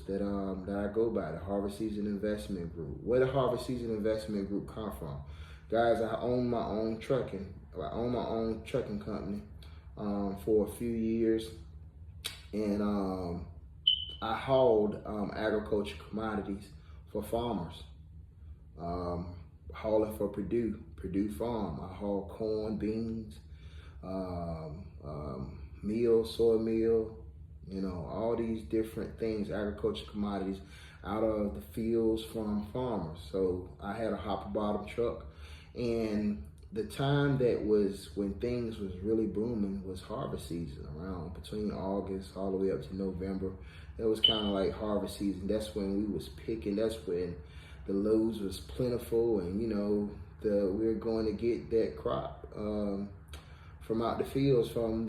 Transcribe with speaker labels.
Speaker 1: that I go by, the Harvest Season Investment Group. Where the Harvest Season Investment Group come from? Guys, I own my own trucking. I own my own trucking company for a few years, and I hauled agriculture commodities for farmers. Um, Hauling for Purdue Farm. I haul corn, beans, meal, soy meal, all these different things, agriculture commodities out of the fields from farmers. So I had a hopper bottom truck, and the time that was when things was really booming was harvest season, around between August all the way up to November. It was kind of like harvest season. That's when we was picking. That's when the loads was plentiful, and we were going to get that crop from out the fields from